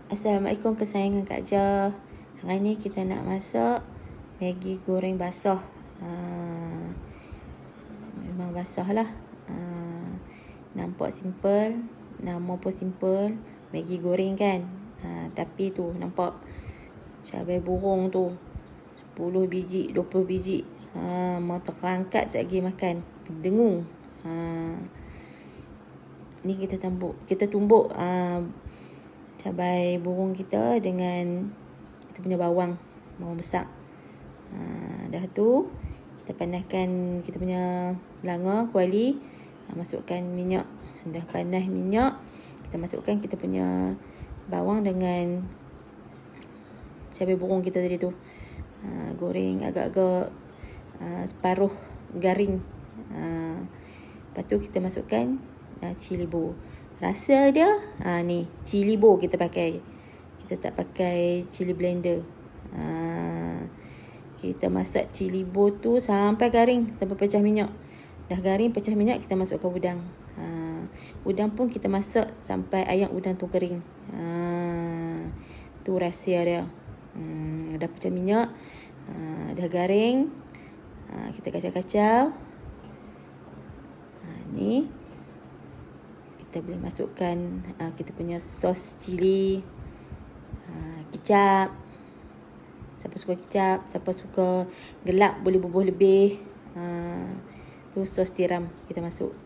Assalamualaikum kesayangan Kak Ja. Hari ni kita nak masak Maggi goreng basah. Memang basah lah. Nampak simple, nama pun simple, Maggi goreng kan. Tapi tu nampak cabai burung tu 10 biji, 20 biji. Mau terangkat sekejap lagi makan. Dengung. Ni kita tumbuk cabai burung kita dengan kita punya bawang besar. Dah tu kita panaskan kita punya belanga kuali, masukkan minyak. Dah panas minyak, kita masukkan kita punya bawang dengan cabai burung kita tadi tu. Goreng agak-agak separuh garing. Lepas tu kita masukkan cili bo. Rasa dia ni cili bo kita pakai. Kita tak pakai cili blender. Kita masak cili bo tu sampai garing, sampai pecah minyak. Dah garing pecah minyak, kita masukkan udang. Udang pun kita masak sampai ayam udang tu kering. Tu rahsia dia. Dah pecah minyak, dah garing, kita kacau-kacau. Ni kita boleh masukkan kita punya sos cili, kicap. Siapa suka kicap, siapa suka gelap boleh bubuh lebih. Tu sos tiram kita masuk.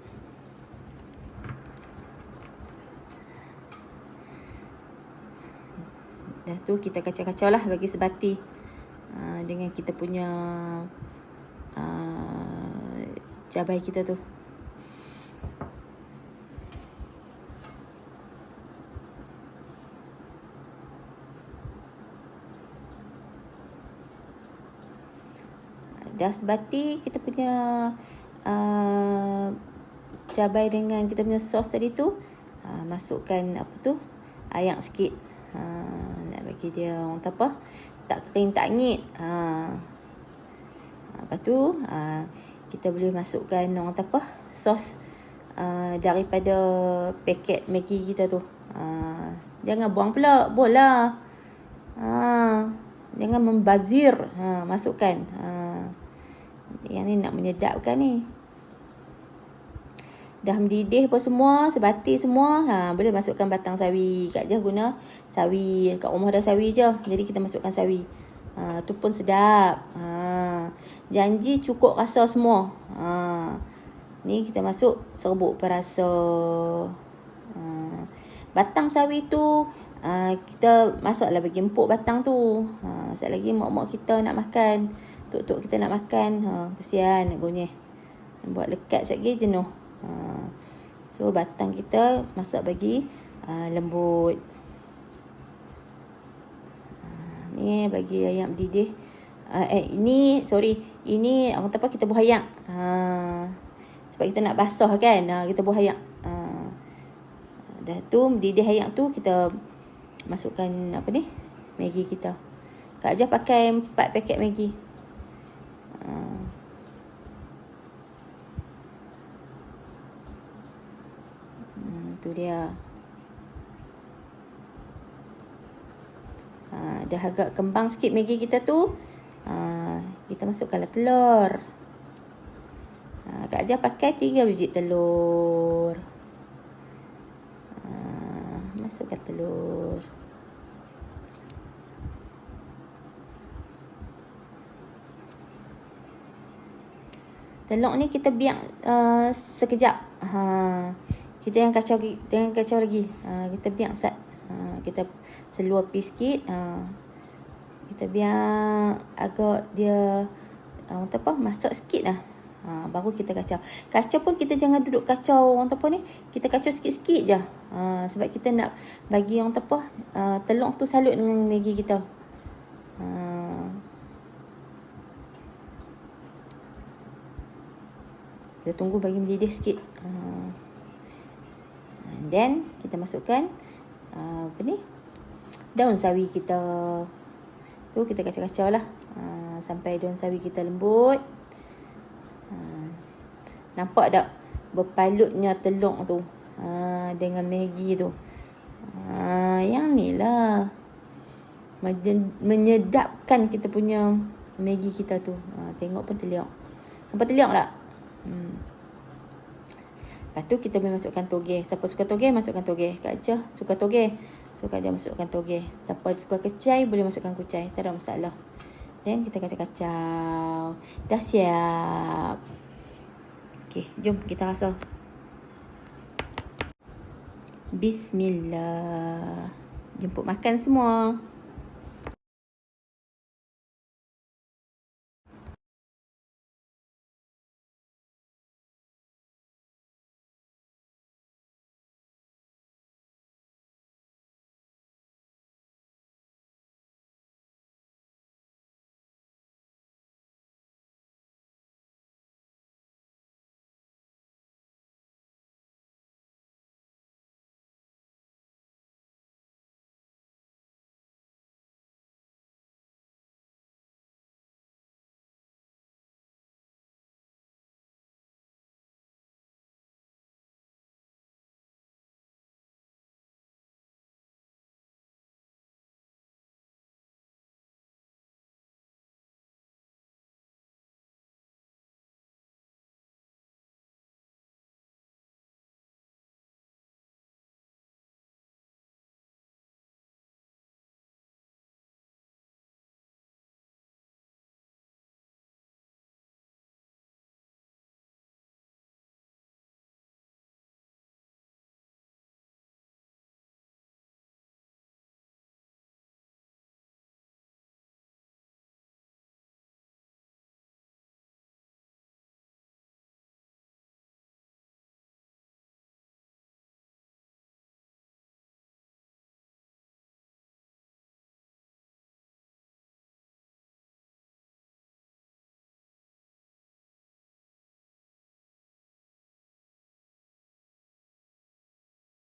Dah tu kita kacau-kacau lah bagi sebati dengan kita punya cabai kita tu. Dah sebati kita punya cabai dengan kita punya sos tadi tu, masukkan ayak sikit. Nak bagi dia orang kata apa, tak kering tak ngit. Lepas tu kita boleh masukkan orang kata apa, sos daripada paket Maggi kita tu. Jangan buang pula, bola. Jangan membazir. Masukkan. Yang ni nak menyedapkan ni. Dah mendidih pun semua, sebati semua, boleh masukkan batang sawi. Kak Jah guna sawi, kat rumah ada sawi je, jadi kita masukkan sawi. Tu pun sedap. Janji cukup rasa semua. Ni kita masuk serbuk perasa. Batang sawi tu kita masuklah bagi empuk batang tu. Sekali lagi mak-mak kita nak makan, tok-tok kita nak makan, kesian nak gonyeh. Buat lekat sekejap lagi jenuh. So batang kita masak bagi lembut. Ni bagi ayam mendidih. Ini orang kata apa, kita buah ayam. Sebab kita nak basah kan, kita buah ayam. Dah tu mendidih ayam tu, kita masukkan Maggi kita. Kak Jah pakai 4 paket Maggi. Tu dia. Dah agak kembang sikit Maggi kita tu, kita masukkanlah telur. Kak Jah pakai 3 biji telur. Masukkan telur. Telur ni kita biar sekejap. Kita jangan kacau lagi. Kita biar kita seluar sikit. Kita biar agak dia masak sikit lah. Baru kita kacau. Kacau pun kita jangan duduk kacau kita kacau sikit-sikit je. Sebab kita nak bagi telur tu salut dengan Maggi kita. Kita tunggu bagi mendidih sikit. Then kita masukkan daun sawi kita. Tu kita kacau-kacau lah sampai daun sawi kita lembut. Nampak tak berpalutnya telur tu dengan Maggi tu. Yang ni lah. Menyedapkan kita punya Maggi kita tu. Tengok pun terlihat. Nampak terlihat tak? Lepas tu kita boleh masukkan toge. Siapa suka toge, masukkan toge. Kak Acah suka toge. So Kak Acah masukkan toge. Siapa suka kucai, boleh masukkan kucai. Tak ada masalah. Dan kita kacau-kacau. Dah siap. Okey, jom kita rasa. Bismillah. Jemput makan semua.